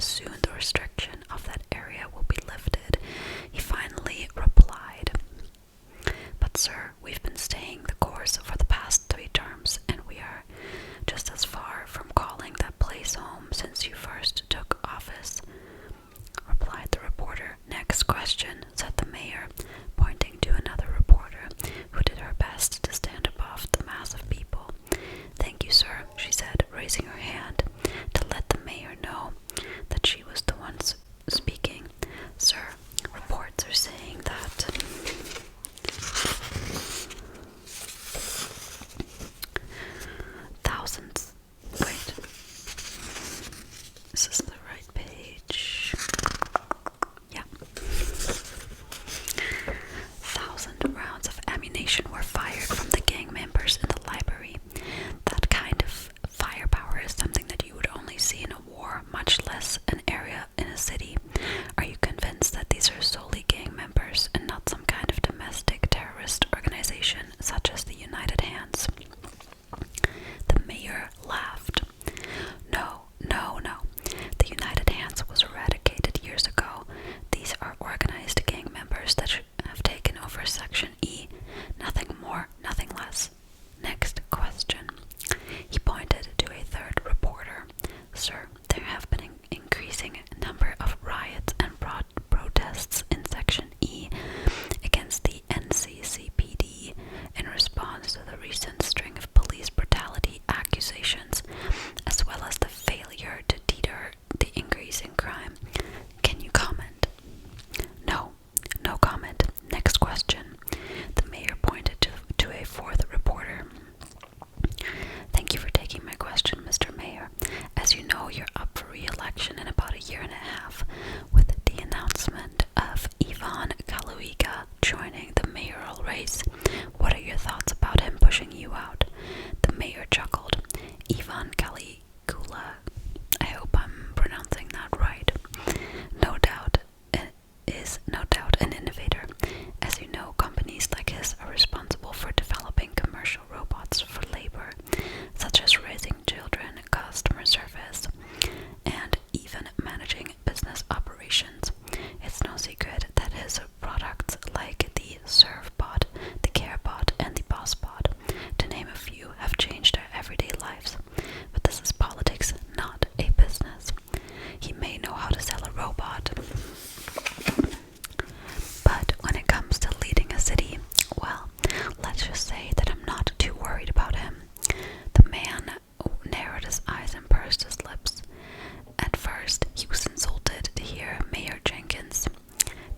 soon the restriction of that area will be lifted, he finally replied, "But sir, we've been staying the course for the past 3 terms, and we are just as far from calling that place home since you first took office," replied the reporter. "Next question," said the mayor, pointing to another reporter who did her best to stand above the mass of people. "Thank you, sir," she said, raising her hand to let the mayor know that she was the one speaking. "Sir, reports are saying that thousands..." Wait. Is this the right page? Yeah. 1,000 rounds of ammunition were fired from the gang members in the library. That kind of firepower is something that you would only see in a war, much less an area in a city. Are you convinced that these are solely gang members and not some kind of domestic terrorist organization such as the United Hands?" The mayor laughed. No. The United Hands was eradicated years ago. These are organized gang members that have taken over Section E. Nothing more, nothing less. Next question. He pointed to a third reporter. "Sir, there have been an increasing number of riots and protests in Section E against the NCCPD in response to the recent string of police brutality accusations, as well as the failure to deter the increase in crime. Can you comment?" No comment. Next question. The mayor pointed to a fourth reporter. "Thank you for taking my question, Mr. Mayor. As you know, you're up for re-election in about a year and a half. With the announcement of Ivan Kaluiga joining the mayoral race, what are your thoughts about him pushing you out?" The mayor chuckled. "Ivan Caligula, I hope I'm pronouncing that right, is no doubt an innovator. As you know, companies like his are responsible for developing commercial robots for labor, such as raising children, customer service, and even managing business operations. It's no secret that his products like the ServeBot, the CareBot, and the BossBot, to name a few, have changed our everyday lives. But this is politics, not a business. He may know how to sell a robot, but when it comes to leading a city, well, let's just say that I'm not too worried about him." The man narrowed his eyes and pursed his lips. At first, he was insulted to hear Mayor Jenkins'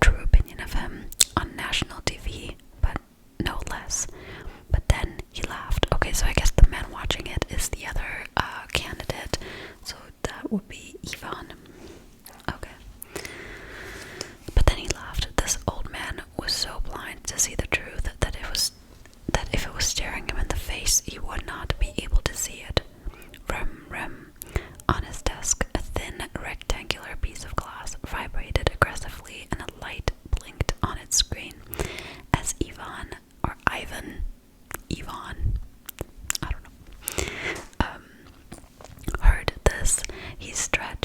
true opinion of him on national TV, but no less. But then he laughed. Okay, so I guess the man watching it is the other candidate, so that would be Ivan. Okay. But then he laughed. This old man was so blind to see the truth that if it was staring him in the face, he would not be able to see it. Rem. On his desk, a thin, rectangular piece of glass vibrated aggressively, and a light blinked on its screen. As Ivan, I don't know, heard this, he stretched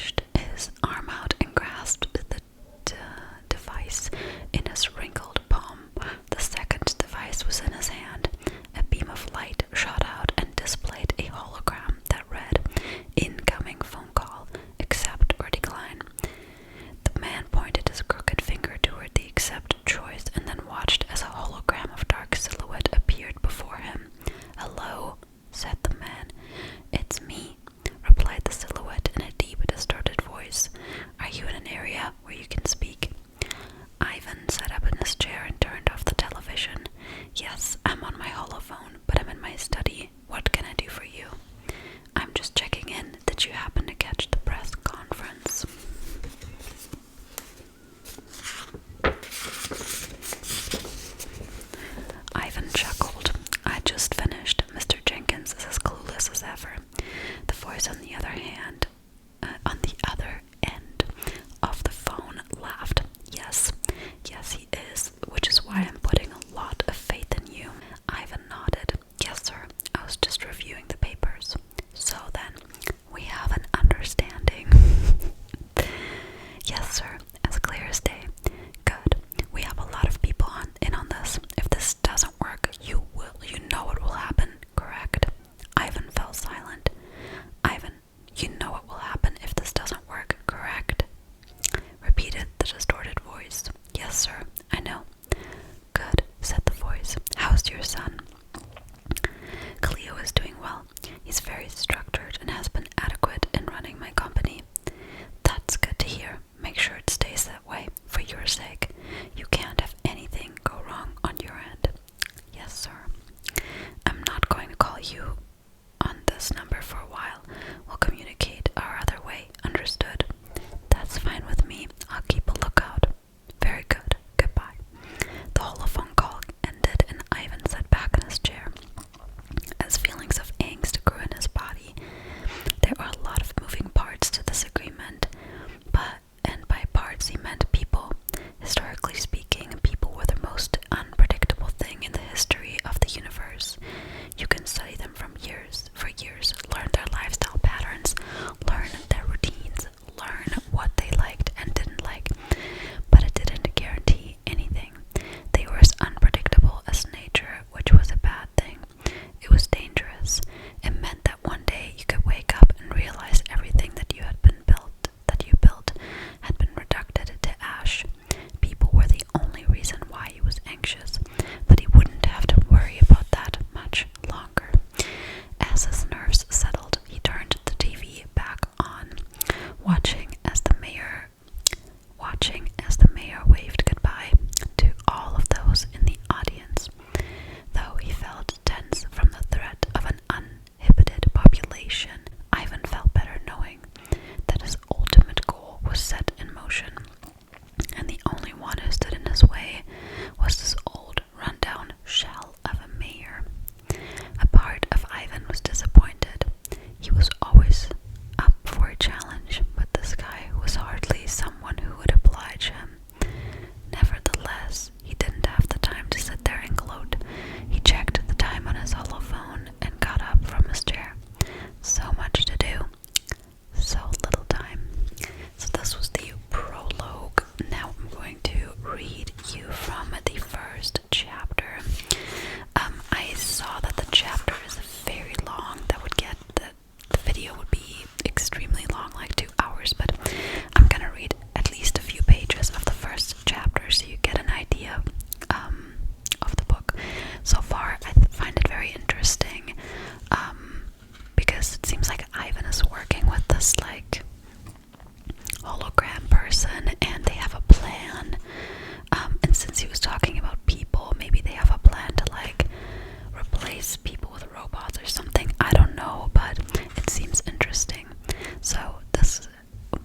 this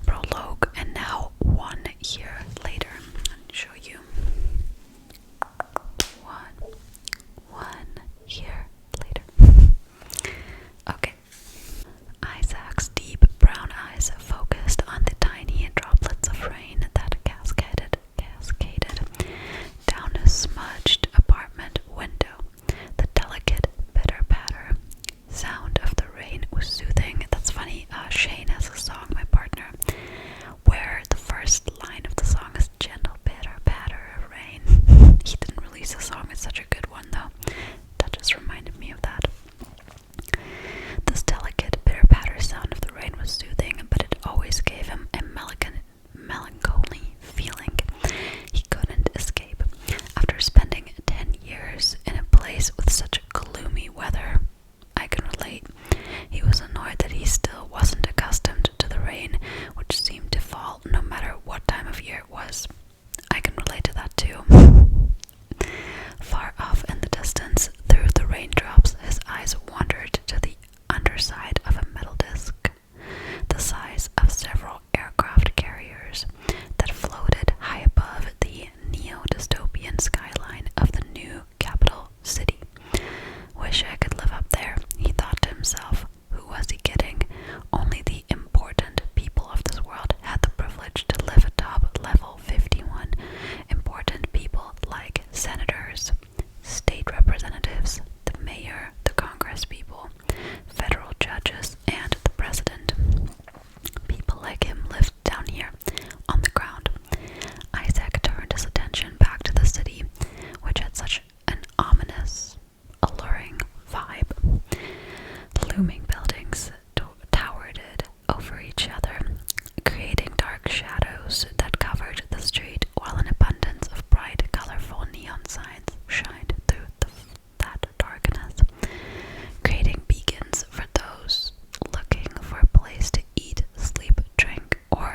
prologue, and now 1 year later. I'll show you. 1 year later. Okay. Isaac's deep brown eyes focused on the tiny droplets of rain that cascaded down a smudged apartment window. The delicate pitter-patter sound of the rain was soothing. That's funny. Shane has a song, my partner, where the first line of the song is gentle pitter-patter of rain. He didn't release a song. It's such a good one, though. That just reminded me of that. This delicate pitter-patter sound of the rain was soothing, but it always gave him a melancholy feeling he couldn't escape. After spending 10 years in a place with such gloomy weather, I can relate. He was annoyed that he still wasn't accustomed to the rain, which seemed to fall no matter what time of year it was. I can relate to that too. Far off in the distance, through the raindrops, his eyes wandered to the underside of a metal disc, the size of several aircraft carriers, that floated high above the neo-dystopian skyline of the new capital city. Wish I could live up there, he thought to himself. Who was he kidding? Only the important people of this world had the privilege to live atop level 51. Important people like senators, state representatives, the mayor, the Congress people, federal judges, and the president. People like him lived down here, on the ground. Isaac turned his attention back to the city, which had such an ominous, alluring vibe. Looming buildings towered over each other, creating dark shadows that covered the street, while an abundance of bright, colorful neon signs shined through that darkness, creating beacons for those looking for a place to eat, sleep, drink, or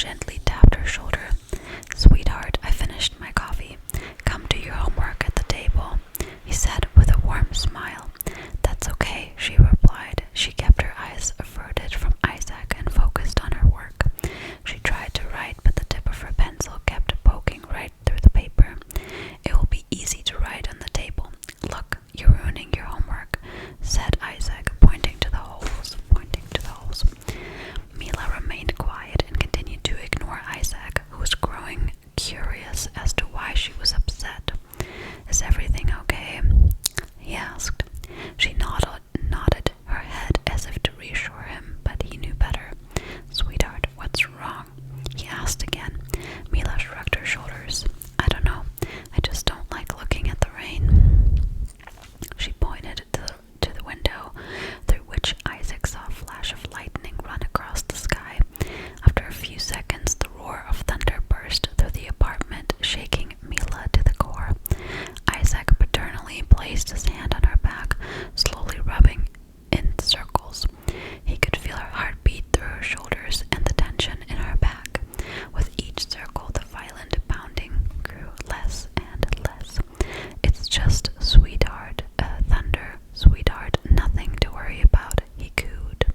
gently tapped her shoulder. "Sweetheart, I finished my coffee. Come do your homework at the table," he said with a warm smile. "That's okay," she replied. She kept her eyes averted from Isaac and focused on her work. She tried to write, but the tip of her pencil kept poking right through the paper. "It will be easy to write on the table. Look, you're ruining your homework," said Isaac, pointing to the holes. Mila remained quiet and continued to ignore Isaac, who was growing curious as to why she was upset. "Is everything okay?" he asked. She nodded her head as if to reassure him, but he knew better. "Sweetheart, what's wrong?" he asked again. Mila shrugged her shoulders. "I don't know. I just don't like looking at the rain." She pointed to the window, through which Isaac saw a flash of lightning run across the sky. After a few seconds, the roar of thunder burst through the apartment, shaking Mila to the core. Isaac paternally placed his hand on her back, slowly rubbing in circles. He could feel her heart beat through her shoulders and the tension in her back. With each circle, the violent pounding grew less and less. "It's just thunder, sweetheart, nothing to worry about," he cooed.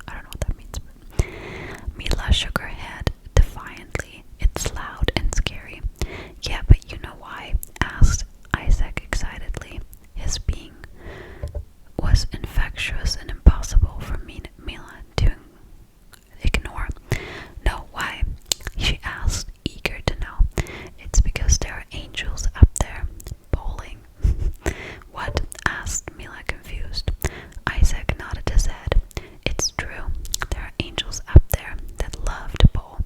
I don't know what that means, but Mila shook her head defiantly. "It's loud and scary." "Yeah, but you know why?" asked Isaac excitedly. His being was infectious and impossible for Mila to ignore. "No, why?" she asked, eager to know. "It's because there are angels up there, bowling." "What?" asked Mila, confused. Isaac nodded his head. "It's true. There are angels up there that love to bowl.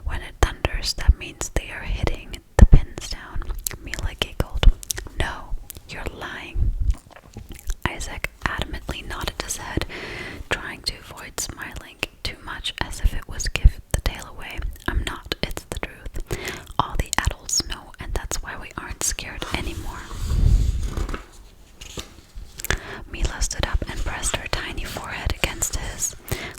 When it thunders, that means they are hitting the pins down." Mila giggled. "No, you're lying." Isaac adamantly nodded his head, trying to avoid smiling too much as if it was give the tail away. "I'm not. It's the truth. All the adults know, and that's why we aren't scared anymore." Mila stood up and pressed her tiny forehead against his,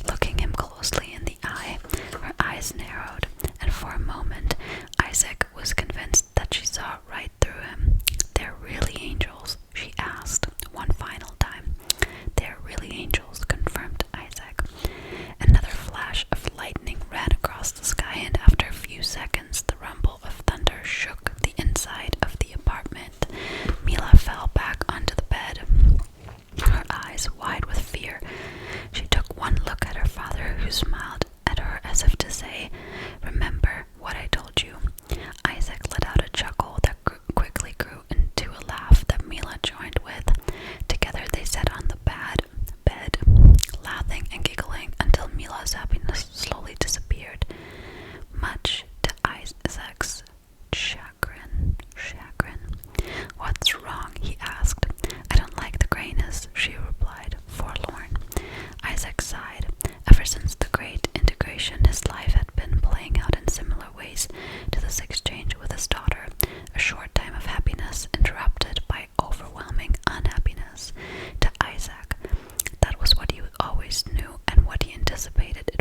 looking him closely in the eye. Her eyes narrowed, and for a moment Isaac was convinced that she saw right through him. "They're really angels?" she asked one final time. "They're really angels," confirmed Isaac. Another flash of lightning ran across the sky, and after a few seconds the rumble of thunder shook the inside of the apartment. Mila fell back onto the bed, her eyes wide with fear. She took one look at her father, who smiled at her as if to say, "Remember what I told you." Isaac let out a chuckle that quickly grew into a laugh that Mila joined with. Together they sat on the bed, laughing and giggling until Mila's happiness slowly disappeared, much to Isaac's chagrin. "What's wrong?" he asked. "I don't like the grayness," she replied, forlorn. Isaac sighed. Ever since the great integration, his life had been playing out in similar ways to this exchange with his daughter, a short time of happiness interrupted by overwhelming unhappiness. To Isaac, that was what he always knew and what he anticipated